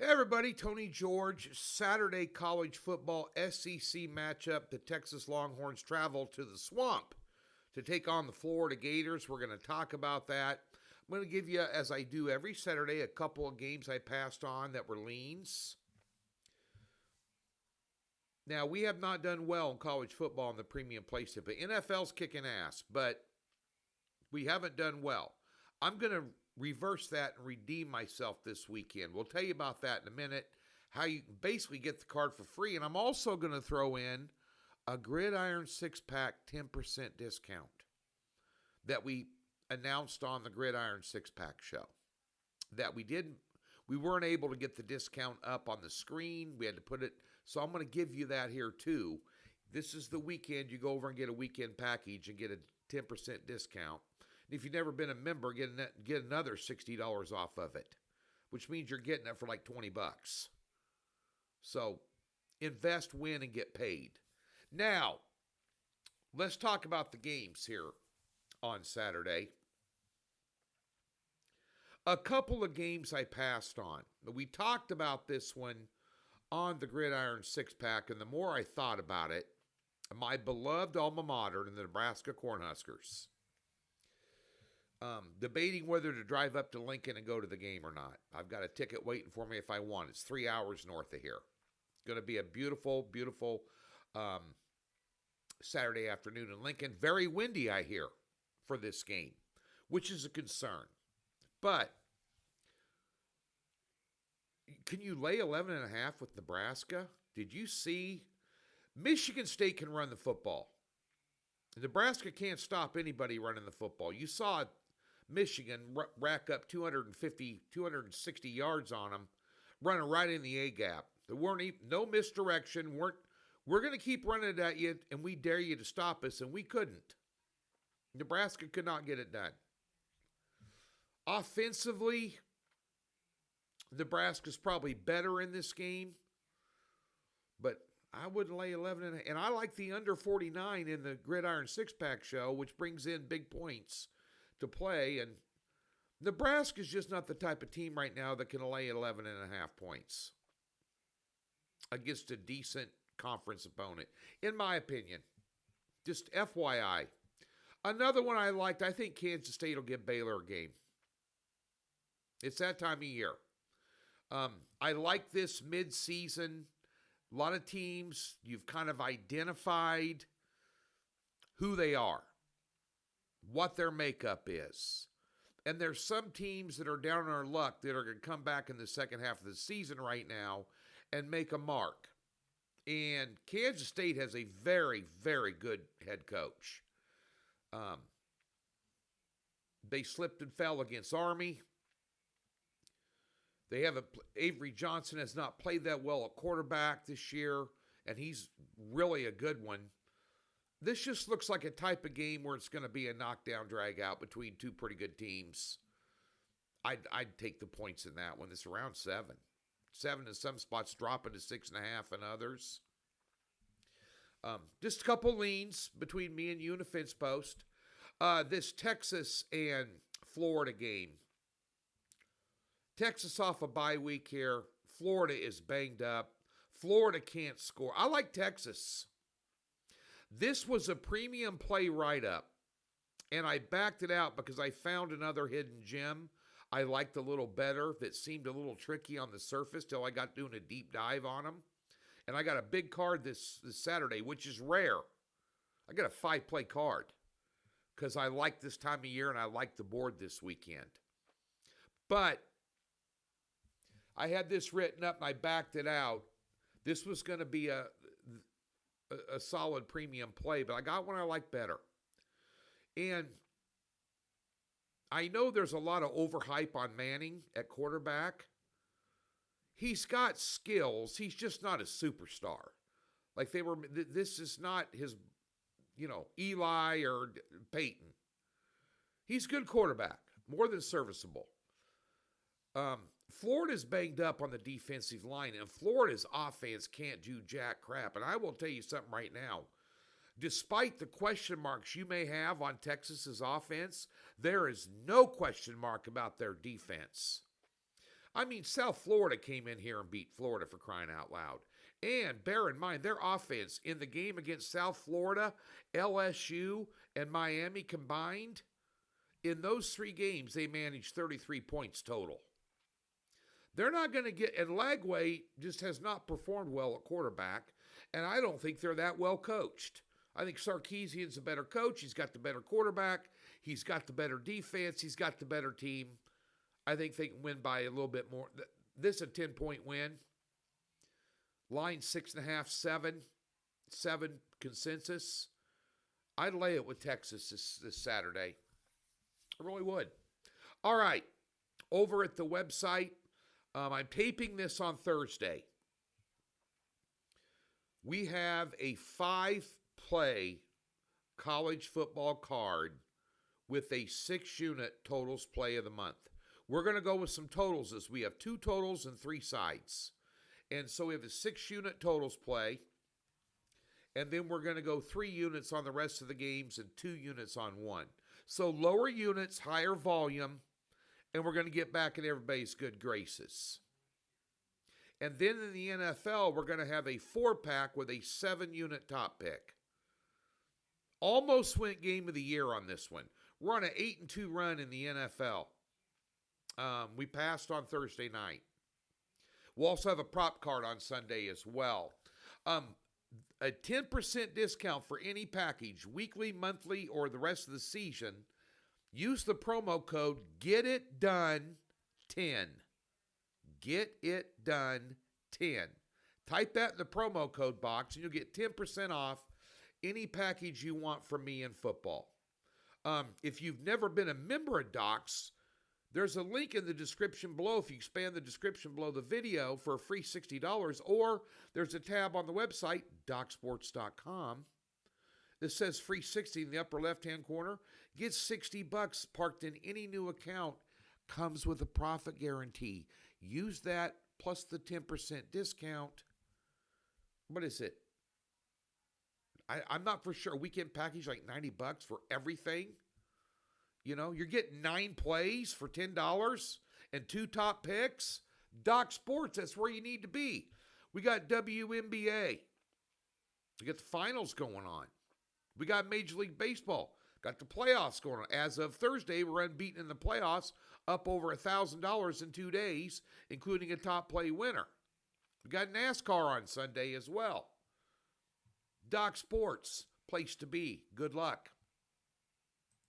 Hey everybody, Tony George. Saturday college football SEC matchup. The Texas Longhorns travel to the swamp to take on the Florida Gators. We're going to talk about that. I'm going to give you, as I do every Saturday, a couple of games I passed on that were leans. Now, we have not done well in college football in the premium placement, but NFL's kicking ass, but we haven't done well. I'm going to reverse that and redeem myself this weekend. We'll tell you about that in a minute, how you can basically get the card for free. And I'm also going to throw in a Gridiron 6-pack 10% discount that we announced on the Gridiron 6-pack show. That we weren't able to get the discount up on the screen. We had to put it, so I'm going to give you that here too. This is the weekend. You go over and get a weekend package and get a 10% discount. And if you've never been a member, get another $60 off of it, which means you're getting it for like $20. So invest, win, and get paid. Now, let's talk about the games here on Saturday. A couple of games I passed on. We talked about this one on the Gridiron 6-pack, and the more I thought about it, my beloved alma mater, the Nebraska Cornhuskers, debating whether to drive up to Lincoln and go to the game or not. I've got a ticket waiting for me if I want. It's 3 hours north of here. It's going to be a beautiful, beautiful Saturday afternoon in Lincoln. Very windy, I hear, for this game, which is a concern. But can you lay 11.5 with Nebraska? Did you see? Michigan State can run the football. Nebraska can't stop anybody running the football. You saw Michigan rack up 250, 260 yards on them, running right in the A-gap. There weren't even, no misdirection. We're going to keep running it at you, and we dare you to stop us, and we couldn't. Nebraska could not get it done. Offensively, Nebraska's probably better in this game, but I wouldn't lay 11, and I like the under 49 in the Gridiron 6-pack show, which brings in big points to play, and Nebraska's just not the type of team right now that can lay 11.5 points against a decent conference opponent, in my opinion. Just FYI. Another one I liked, I think Kansas State will give Baylor a game. It's that time of year. I like this mid-season. A lot of teams, you've kind of identified who they are, what their makeup is. And there's some teams that are down on their luck that are going to come back in the second half of the season right now and make a mark. And Kansas State has a very, very good head coach. They slipped and fell against Army. They have Avery Johnson has not played that well at quarterback this year, and he's really a good one. This just looks like a type of game where it's going to be a knockdown, drag out between two pretty good teams. I'd take the points in that one. It's around 7. 7 in some spots, dropping to 6.5 in others. Just a couple leans between me and you in a fence post. This Texas and Florida game. Texas off a bye week here. Florida is banged up. Florida can't score. I like Texas. This was a premium play write-up, and I backed it out because I found another hidden gem I liked a little better that seemed a little tricky on the surface till I got doing a deep dive on them. And I got a big card this Saturday, which is rare. I got a 5-play card because I like this time of year and I like the board this weekend. But I had this written up and I backed it out. This was going to be a solid premium play, but I got one I like better. And I know there's a lot of overhype on Manning at quarterback. He's got skills. He's just not a superstar. Like this is not his, Eli or Peyton. He's a good quarterback, more than serviceable. Florida's banged up on the defensive line, and Florida's offense can't do jack crap. And I will tell you something right now. Despite the question marks you may have on Texas's offense, there is no question mark about their defense. I mean, South Florida came in here and beat Florida, for crying out loud. And bear in mind, their offense in the game against South Florida, LSU, and Miami combined, in those 3 games, they managed 33 points total. They're not going to get, and Lagway just has not performed well at quarterback, and I don't think they're that well coached. I think Sarkisian's a better coach. He's got the better quarterback. He's got the better defense. He's got the better team. I think they can win by a little bit more. This is a 10-point win. Line 6.5, 7 consensus. I'd lay it with Texas this Saturday. I really would. All right. Over at the website, I'm taping this on Thursday. We have a 5-play college football card with a 6-unit totals play of the month. We're going to go with some totals as we have 2 totals and 3 sides. And so we have a 6-unit totals play. And then we're going to go 3 units on the rest of the games and 2 units on one. So lower units, higher volume, and we're going to get back in everybody's good graces. And then in the NFL, we're going to have a 4-pack with a 7-unit top pick. Almost went game of the year on this one. We're on an 8-2 run in the NFL. We passed on Thursday night. We'll also have a prop card on Sunday as well. A 10% discount for any package, weekly, monthly, or the rest of the season. Use the promo code GETITDONE10. Get it done 10. Type that in the promo code box and you'll get 10% off any package you want from me in football. If you've never been a member of Docs, there's a link in the description below if you expand the description below the video for a free $60, or there's a tab on the website, docsports.com, that says free 60 in the upper left-hand corner. Get $60 parked in any new account. Comes with a profit guarantee. Use that plus the 10% discount. What is it? I'm not for sure. Weekend package like $90 for everything. You know, you're getting 9 plays for $10 and 2 top picks. Doc Sports, that's where you need to be. We got WNBA. We got the finals going on. We got Major League Baseball. Got the playoffs going on. As of Thursday, we're unbeaten in the playoffs, up over $1,000 in 2 days, including a top play winner. We got NASCAR on Sunday as well. Doc Sports, place to be. Good luck.